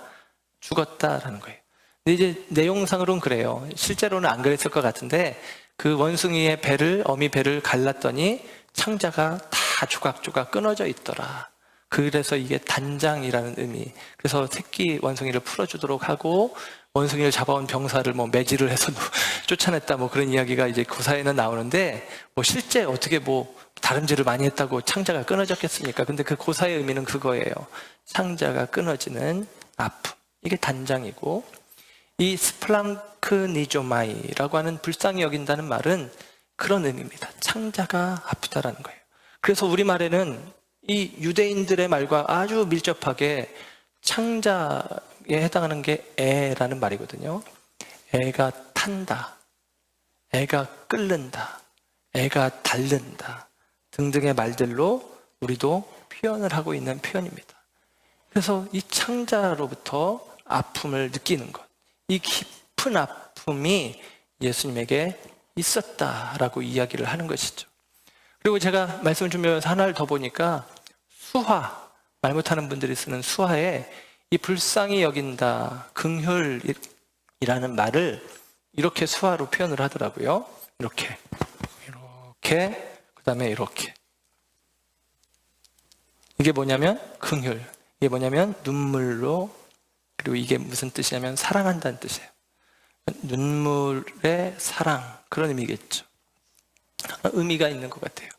죽었다라는 거예요. 근데 이제 내용상으로는 그래요. 실제로는 안 그랬을 것 같은데 그 원숭이의 어미 배를 갈랐더니 창자가 다 조각조각 끊어져 있더라. 그래서 이게 단장이라는 의미. 그래서 새끼 원숭이를 풀어주도록 하고 원숭이를 잡아온 병사를 매질을 해서 쫓아냈다 그런 이야기가 이제 고사에는 나오는데 실제 어떻게 다름질을 많이 했다고 창자가 끊어졌겠습니까? 근데 그 고사의 의미는 그거예요. 창자가 끊어지는 아픔. 이게 단장이고, 이 스플랑크니조마이라고 하는 불쌍히 여긴다는 말은 그런 의미입니다. 창자가 아프다라는 거예요. 그래서 우리말에는 이 유대인들의 말과 아주 밀접하게 창자에 해당하는 게 애라는 말이거든요. 애가 탄다, 애가 끓는다, 애가 닳는다 등등의 말들로 우리도 표현을 하고 있는 표현입니다. 그래서 이 창자로부터 아픔을 느끼는 것, 이 깊은 아픔이 예수님에게 있었다라고 이야기를 하는 것이죠. 그리고 제가 말씀을 준비하면서 하나를 더 보니까 수화, 말 못하는 분들이 쓰는 수화에 이 불쌍히 여긴다, 긍휼이라는 말을 이렇게 수화로 표현을 하더라고요. 이렇게, 그 다음에 이렇게. 이게 뭐냐면 긍휼, 이게 뭐냐면 눈물로, 그리고 이게 무슨 뜻이냐면 사랑한다는 뜻이에요. 눈물의 사랑, 그런 의미겠죠. 의미가 있는 것 같아요.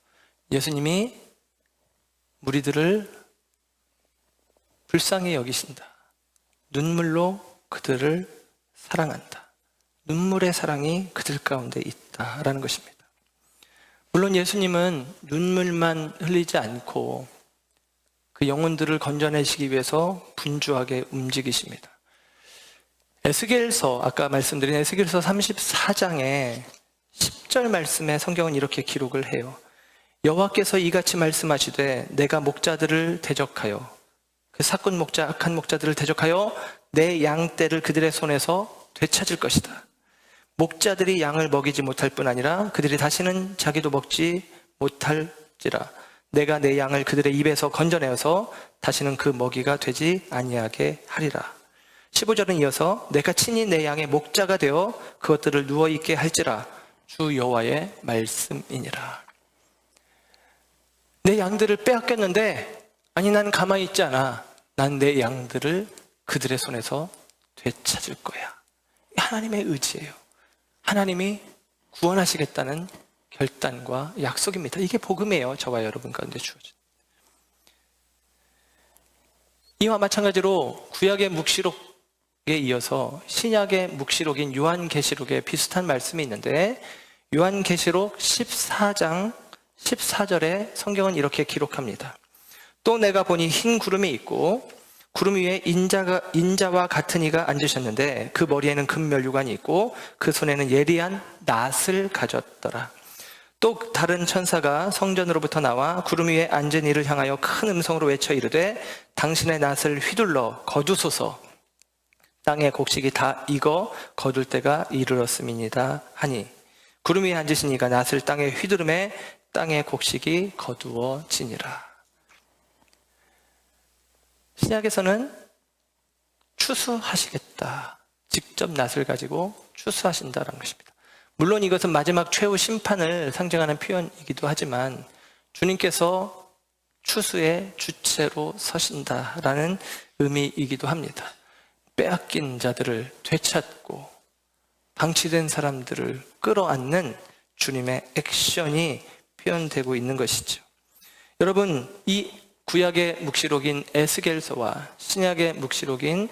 예수님이 무리들을 불쌍히 여기신다. 눈물로 그들을 사랑한다. 눈물의 사랑이 그들 가운데 있다라는 것입니다. 물론 예수님은 눈물만 흘리지 않고 그 영혼들을 건져내시기 위해서 분주하게 움직이십니다. 에스겔서, 아까 말씀드린 에스겔서 34장에 10절 말씀에 성경은 이렇게 기록을 해요. 여호와께서 이같이 말씀하시되 내가 목자들을 대적하여 그 사꾼 목자, 악한 목자들을 대적하여 내 양떼를 그들의 손에서 되찾을 것이다. 목자들이 양을 먹이지 못할 뿐 아니라 그들이 다시는 자기도 먹지 못할지라. 내가 내 양을 그들의 입에서 건져내어서 다시는 그 먹이가 되지 아니하게 하리라. 15절은 이어서 내가 친히 내 양의 목자가 되어 그것들을 누워있게 할지라. 주 여호와의 말씀이니라. 내 양들을 빼앗겼는데, 아니 난 가만히 있지 않아. 난 내 양들을 그들의 손에서 되찾을 거야. 하나님의 의지예요. 하나님이 구원하시겠다는 결단과 약속입니다. 이게 복음이에요. 저와 여러분 가운데 주어진. 이와 마찬가지로 구약의 묵시록에 이어서 신약의 묵시록인 요한계시록에 비슷한 말씀이 있는데, 요한계시록 14장 14절에 성경은 이렇게 기록합니다. 또 내가 보니 흰 구름이 있고 구름 위에 인자와 같은 이가 앉으셨는데 그 머리에는 금면류관이 있고 그 손에는 예리한 낫을 가졌더라. 또 다른 천사가 성전으로부터 나와 구름 위에 앉은 이를 향하여 큰 음성으로 외쳐 이르되 당신의 낫을 휘둘러 거두소서. 땅의 곡식이 다 익어 거둘 때가 이르렀음이니이다 하니 구름 위에 앉으신 이가 낫을 땅에 휘두르매 땅의 곡식이 거두어지니라. 신약에서는 추수하시겠다. 직접 낫을 가지고 추수하신다는 것입니다. 물론 이것은 마지막 최후 심판을 상징하는 표현이기도 하지만 주님께서 추수의 주체로 서신다라는 의미이기도 합니다. 빼앗긴 자들을 되찾고 방치된 사람들을 끌어안는 주님의 액션이 표현되고 있는 것이죠. 여러분, 이 구약의 묵시록인 에스겔서와 신약의 묵시록인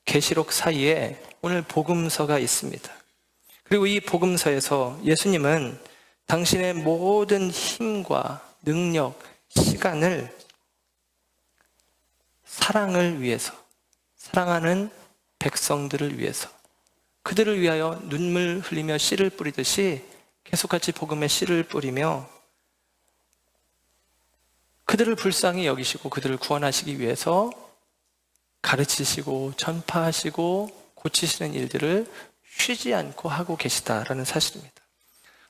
계시록 사이에 오늘 복음서가 있습니다. 그리고 이 복음서에서 예수님은 당신의 모든 힘과 능력, 시간을 사랑을 위해서, 사랑하는 백성들을 위해서, 그들을 위하여 눈물 흘리며 씨를 뿌리듯이 계속같이 복음의 씨를 뿌리며 그들을 불쌍히 여기시고 그들을 구원하시기 위해서 가르치시고 전파하시고 고치시는 일들을 쉬지 않고 하고 계시다라는 사실입니다.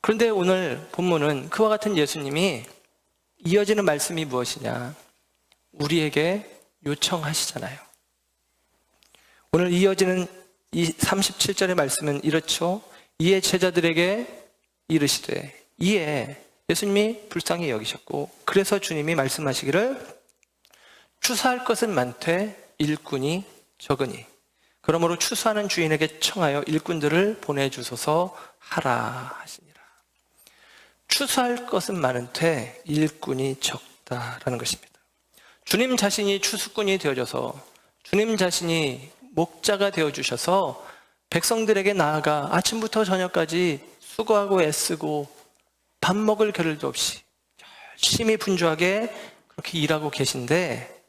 그런데 오늘 본문은 그와 같은 예수님이 이어지는 말씀이 무엇이냐? 우리에게 요청하시잖아요. 오늘 이어지는 이 37절의 말씀은 이렇죠. 이에 제자들에게 이르시되, 이에 예수님이 불쌍히 여기셨고 그래서 주님이 말씀하시기를 추수할 것은 많되 일꾼이 적으니 그러므로 추수하는 주인에게 청하여 일꾼들을 보내주소서 하라 하시니라. 추수할 것은 많은데 일꾼이 적다라는 것입니다. 주님 자신이 추수꾼이 되어져서 주님 자신이 목자가 되어주셔서 백성들에게 나아가 아침부터 저녁까지 수고하고 애쓰고 밥 먹을 겨를도 없이 열심히 분주하게 그렇게 일하고 계신데,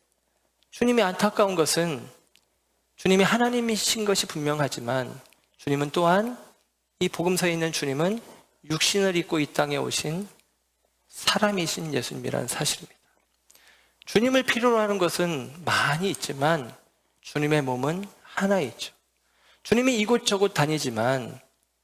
주님이 안타까운 것은 주님이 하나님이신 것이 분명하지만 주님은 또한, 이 복음서에 있는 주님은 육신을 입고 이 땅에 오신 사람이신 예수님이라는 사실입니다. 주님을 필요로 하는 것은 많이 있지만 주님의 몸은 하나 있죠. 주님이 이곳저곳 다니지만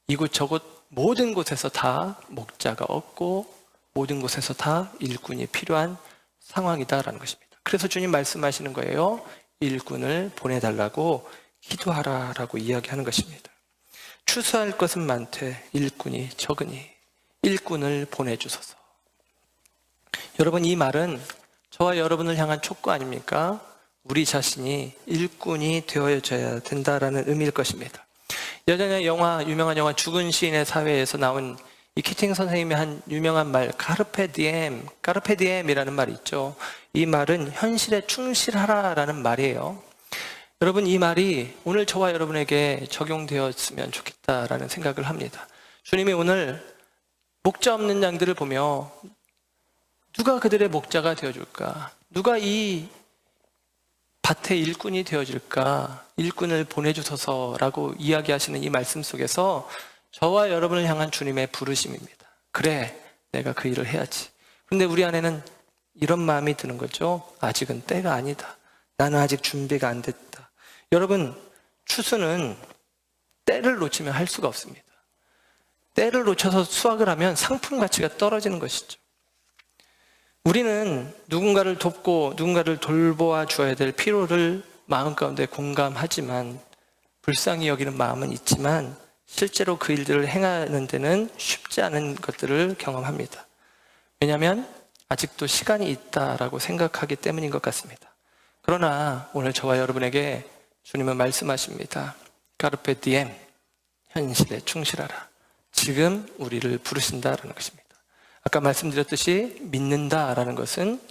이곳저곳 모든 곳에서 다 목자가 없고 모든 곳에서 다 일꾼이 필요한 상황이다라는 것입니다. 그래서 주님 말씀하시는 거예요. 일꾼을 보내달라고 기도하라라고 이야기하는 것입니다. 추수할 것은 많되 일꾼이 적으니 일꾼을 보내주소서. 여러분, 이 말은 저와 여러분을 향한 촉구 아닙니까? 우리 자신이 일꾼이 되어져야 된다라는 의미일 것입니다. 예전에 유명한 영화 죽은 시인의 사회에서 나온 이 키팅 선생님이 한 유명한 말, 카르페 디엠이라는 말이 있죠. 이 말은 현실에 충실하라라는 말이에요. 여러분, 이 말이 오늘 저와 여러분에게 적용되었으면 좋겠다라는 생각을 합니다. 주님이 오늘 목자 없는 양들을 보며 누가 그들의 목자가 되어줄까? 누가 이 밭의 일꾼이 되어줄까? 일꾼을 보내주소서라고 이야기하시는 이 말씀 속에서 저와 여러분을 향한 주님의 부르심입니다. 그래, 내가 그 일을 해야지. 그런데 우리 안에는 이런 마음이 드는 거죠. 아직은 때가 아니다. 나는 아직 준비가 안 됐다. 여러분, 추수는 때를 놓치면 할 수가 없습니다. 때를 놓쳐서 수확을 하면 상품 가치가 떨어지는 것이죠. 우리는 누군가를 돕고 누군가를 돌보아 주어야 될 필요를 마음 가운데 공감하지만, 불쌍히 여기는 마음은 있지만 실제로 그 일들을 행하는 데는 쉽지 않은 것들을 경험합니다. 왜냐하면 아직도 시간이 있다라고 생각하기 때문인 것 같습니다. 그러나 오늘 저와 여러분에게 주님은 말씀하십니다. 카르페 디엠, 현실에 충실하라. 지금 우리를 부르신다라는 것입니다. 아까 말씀드렸듯이 믿는다라는 것은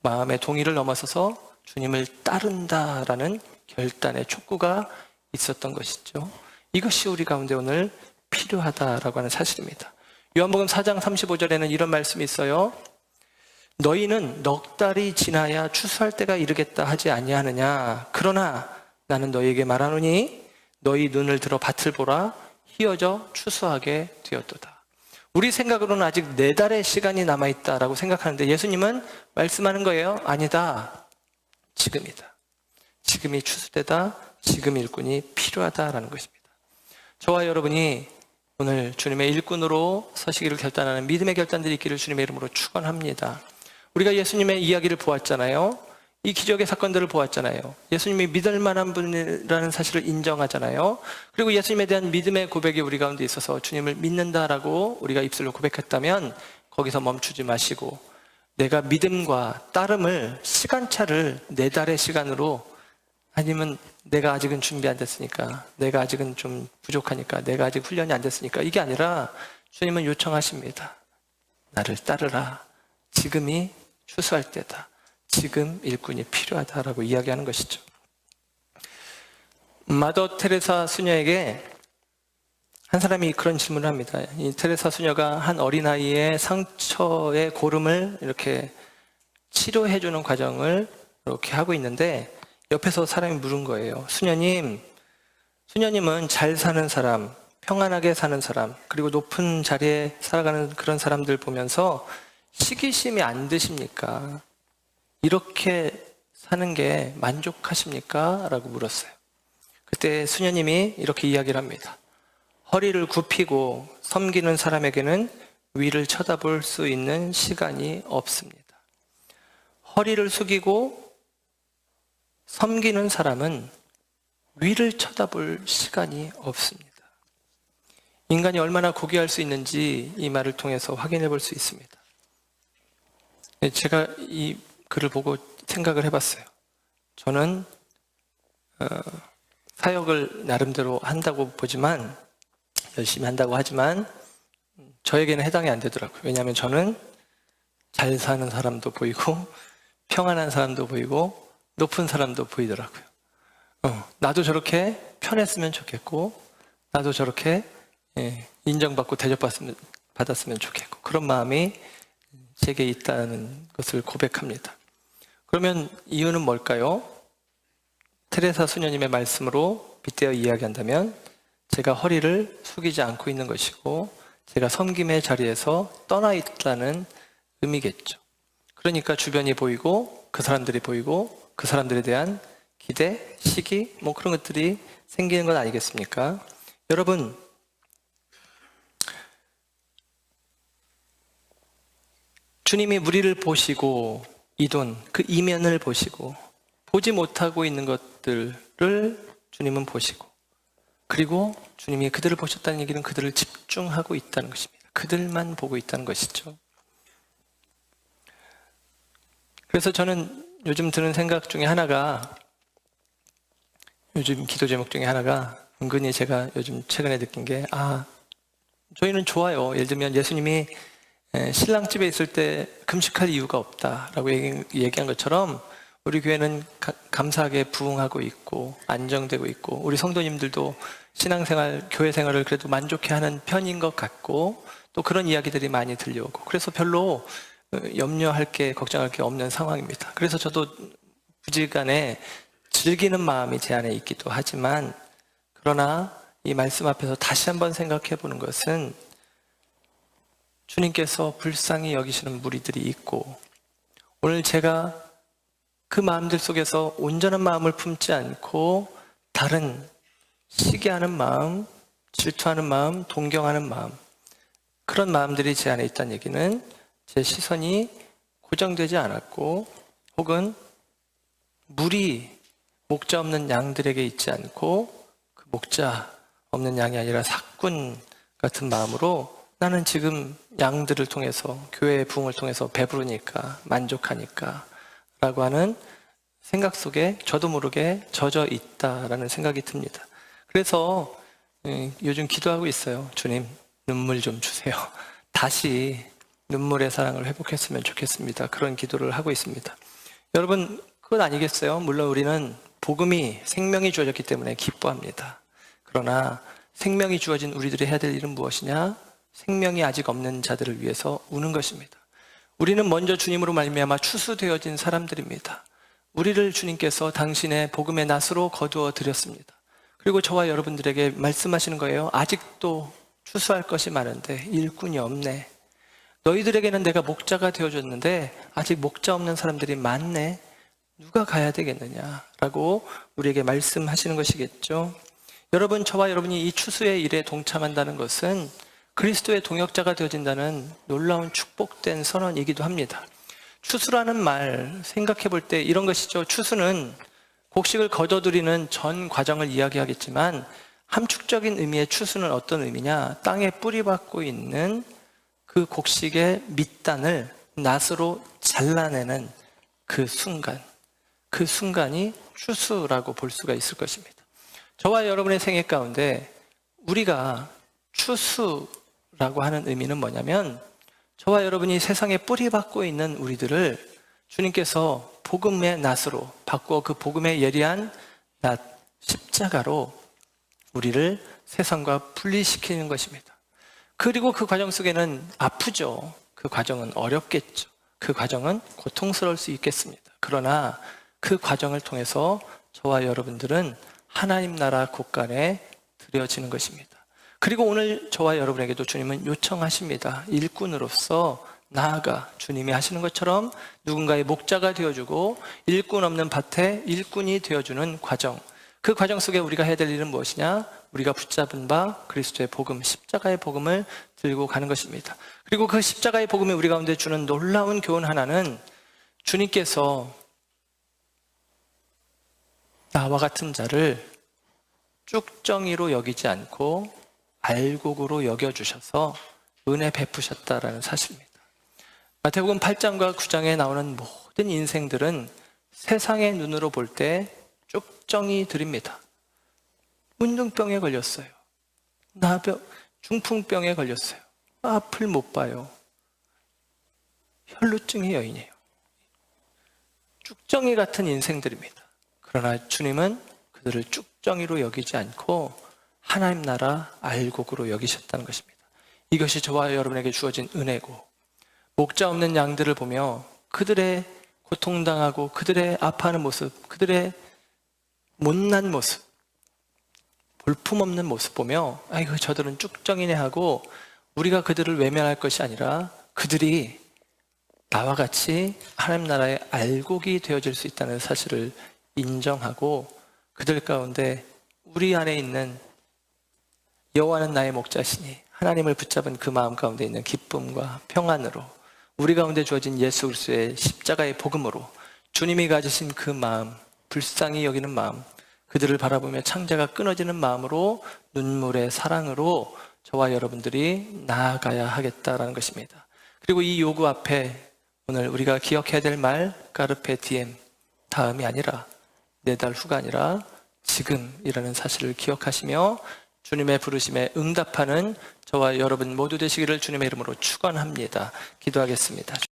마음의 동의를 넘어서서 주님을 따른다라는 결단의 촉구가 있었던 것이죠. 이것이 우리 가운데 오늘 필요하다라고 하는 사실입니다. 요한복음 4장 35절에는 이런 말씀이 있어요. 너희는 넉 달이 지나야 추수할 때가 이르겠다 하지 아니하느냐. 그러나 나는 너희에게 말하노니 너희 눈을 들어 밭을 보라. 희어져 추수하게 되었도다. 우리 생각으로는 아직 4달의 시간이 남아있다라고 생각하는데 예수님은 말씀하는 거예요. 아니다. 지금이다. 지금이 추수되다. 지금 일꾼이 필요하다라는 것입니다. 저와 여러분이 오늘 주님의 일꾼으로 서시기를 결단하는 믿음의 결단들이 있기를 주님의 이름으로 축원합니다. 우리가 예수님의 이야기를 보았잖아요. 이 기적의 사건들을 보았잖아요. 예수님이 믿을 만한 분이라는 사실을 인정하잖아요. 그리고 예수님에 대한 믿음의 고백이 우리 가운데 있어서 주님을 믿는다라고 우리가 입술로 고백했다면 거기서 멈추지 마시고 내가 믿음과 따름을 시간차를 4달의 시간으로, 아니면 내가 아직은 준비 안 됐으니까, 내가 아직은 좀 부족하니까, 내가 아직 훈련이 안 됐으니까, 이게 아니라 주님은 요청하십니다. 나를 따르라. 지금이 추수할 때다. 지금 일꾼이 필요하다라고 이야기하는 것이죠. 마더 테레사 수녀에게 한 사람이 그런 질문을 합니다. 이 테레사 수녀가 한 어린아이의 상처의 고름을 이렇게 치료해주는 과정을 이렇게 하고 있는데 옆에서 사람이 물은 거예요. 수녀님은 잘 사는 사람, 평안하게 사는 사람, 그리고 높은 자리에 살아가는 그런 사람들 보면서 시기심이 안 드십니까? 이렇게 사는 게 만족하십니까? 라고 물었어요. 그때 수녀님이 이렇게 이야기를 합니다. 허리를 굽히고 섬기는 사람에게는 위를 쳐다볼 수 있는 시간이 없습니다. 허리를 숙이고 섬기는 사람은 위를 쳐다볼 시간이 없습니다. 인간이 얼마나 고귀할 수 있는지 이 말을 통해서 확인해 볼 수 있습니다. 제가 이 글을 보고 생각을 해봤어요. 저는 사역을 나름대로 한다고 보지만, 열심히 한다고 하지만 저에게는 해당이 안 되더라고요. 왜냐하면 저는 잘 사는 사람도 보이고 평안한 사람도 보이고 높은 사람도 보이더라고요. 나도 저렇게 편했으면 좋겠고, 나도 저렇게 인정받고 대접받았으면 좋겠고, 그런 마음이 제게 있다는 것을 고백합니다. 그러면 이유는 뭘까요? 테레사 수녀님의 말씀으로 빗대어 이야기한다면 제가 허리를 숙이지 않고 있는 것이고 제가 섬김의 자리에서 떠나 있다는 의미겠죠. 그러니까 주변이 보이고 그 사람들이 보이고 그 사람들에 대한 기대, 시기, 그런 것들이 생기는 것 아니겠습니까? 여러분, 주님이 우리를 보시고 이 돈, 그 이면을 보시고 보지 못하고 있는 것들을 주님은 보시고, 그리고 주님이 그들을 보셨다는 얘기는 그들을 집중하고 있다는 것입니다. 그들만 보고 있다는 것이죠. 그래서 저는 요즘 드는 생각 중에 하나가, 요즘 기도 제목 중에 하나가 은근히 제가 요즘 최근에 느낀 게, 저희는 좋아요. 예를 들면 예수님이 신랑집에 있을 때 금식할 이유가 없다라고 얘기한 것처럼 우리 교회는 감사하게 부흥하고 있고 안정되고 있고 우리 성도님들도 신앙생활, 교회 생활을 그래도 만족해하는 편인 것 같고 또 그런 이야기들이 많이 들려오고, 그래서 별로 염려할 게, 걱정할 게 없는 상황입니다. 그래서 저도 부지간에 즐기는 마음이 제 안에 있기도 하지만, 그러나 이 말씀 앞에서 다시 한번 생각해 보는 것은 주님께서 불쌍히 여기시는 무리들이 있고, 오늘 제가 그 마음들 속에서 온전한 마음을 품지 않고 다른 시기하는 마음, 질투하는 마음, 동경하는 마음, 그런 마음들이 제 안에 있다는 얘기는 제 시선이 고정되지 않았고 혹은 물이 목자 없는 양들에게 있지 않고 그 목자 없는 양이 아니라 사꾼 같은 마음으로 나는 지금 양들을 통해서 교회의 부흥을 통해서 배부르니까 만족하니까 라고 하는 생각 속에 저도 모르게 젖어 있다라는 생각이 듭니다. 그래서 요즘 기도하고 있어요. 주님, 눈물 좀 주세요. 다시 눈물의 사랑을 회복했으면 좋겠습니다. 그런 기도를 하고 있습니다. 여러분, 그건 아니겠어요? 물론 우리는 복음이 생명이 주어졌기 때문에 기뻐합니다. 그러나 생명이 주어진 우리들이 해야 될 일은 무엇이냐? 생명이 아직 없는 자들을 위해서 우는 것입니다. 우리는 먼저 주님으로 말미암아 추수되어진 사람들입니다. 우리를 주님께서 당신의 복음의 낫으로 거두어 드렸습니다. 그리고 저와 여러분들에게 말씀하시는 거예요. 아직도 추수할 것이 많은데 일꾼이 없네. 너희들에게는 내가 목자가 되어줬는데 아직 목자 없는 사람들이 많네. 누가 가야 되겠느냐라고 우리에게 말씀하시는 것이겠죠. 여러분, 저와 여러분이 이 추수의 일에 동참한다는 것은 그리스도의 동역자가 되어진다는 놀라운 축복된 선언이기도 합니다. 추수라는 말 생각해 볼 때 이런 것이죠. 추수는 곡식을 거둬들이는 전 과정을 이야기하겠지만 함축적인 의미의 추수는 어떤 의미냐? 땅에 뿌리박고 있는 그 곡식의 밑단을 낫으로 잘라내는 그 순간이 추수라고 볼 수가 있을 것입니다. 저와 여러분의 생애 가운데 우리가 추수라고 하는 의미는 뭐냐면 저와 여러분이 세상에 뿌리박고 있는 우리들을 주님께서 복음의 낫으로 바꾸어 그 복음의 예리한 낫, 십자가로 우리를 세상과 분리시키는 것입니다. 그리고 그 과정 속에는 아프죠. 그 과정은 어렵겠죠. 그 과정은 고통스러울 수 있겠습니다. 그러나 그 과정을 통해서 저와 여러분들은 하나님 나라 곳간에 들여지는 것입니다. 그리고 오늘 저와 여러분에게도 주님은 요청하십니다. 일꾼으로서 나아가 주님이 하시는 것처럼 누군가의 목자가 되어주고 일꾼 없는 밭에 일꾼이 되어주는 과정. 그 과정 속에 우리가 해야 될 일은 무엇이냐? 우리가 붙잡은 바 그리스도의 복음, 십자가의 복음을 들고 가는 것입니다. 그리고 그 십자가의 복음이 우리 가운데 주는 놀라운 교훈 하나는 주님께서 나와 같은 자를 쭉정이로 여기지 않고 알곡으로 여겨주셔서 은혜 베푸셨다라는 사실입니다. 마태복음 8장과 9장에 나오는 모든 인생들은 세상의 눈으로 볼 때 쭉정이들입니다. 문둥병에 걸렸어요. 중풍병에 걸렸어요. 앞을 못 봐요. 혈루증의 여인이에요. 쭉정이 같은 인생들입니다. 그러나 주님은 그들을 쭉정이로 여기지 않고 하나님 나라 알곡으로 여기셨다는 것입니다. 이것이 저와 여러분에게 주어진 은혜고, 목자 없는 양들을 보며 그들의 고통당하고 그들의 아파하는 모습, 그들의 못난 모습, 볼품없는 모습 보며 아이고 저들은 쭉정이네 하고 우리가 그들을 외면할 것이 아니라 그들이 나와 같이 하나님 나라의 알곡이 되어질 수 있다는 사실을 인정하고 그들 가운데 우리 안에 있는 여호와는 나의 목자시니 하나님을 붙잡은 그 마음 가운데 있는 기쁨과 평안으로 우리 가운데 주어진 예수 그리스도의 십자가의 복음으로 주님이 가지신 그 마음, 불쌍히 여기는 마음, 그들을 바라보며 창자가 끊어지는 마음으로 눈물의 사랑으로 저와 여러분들이 나아가야 하겠다라는 것입니다. 그리고 이 요구 앞에 오늘 우리가 기억해야 될 말 까르페 디엠, 다음이 아니라 4달 후가 아니라 지금이라는 사실을 기억하시며 주님의 부르심에 응답하는 저와 여러분 모두 되시기를 주님의 이름으로 축원합니다. 기도하겠습니다.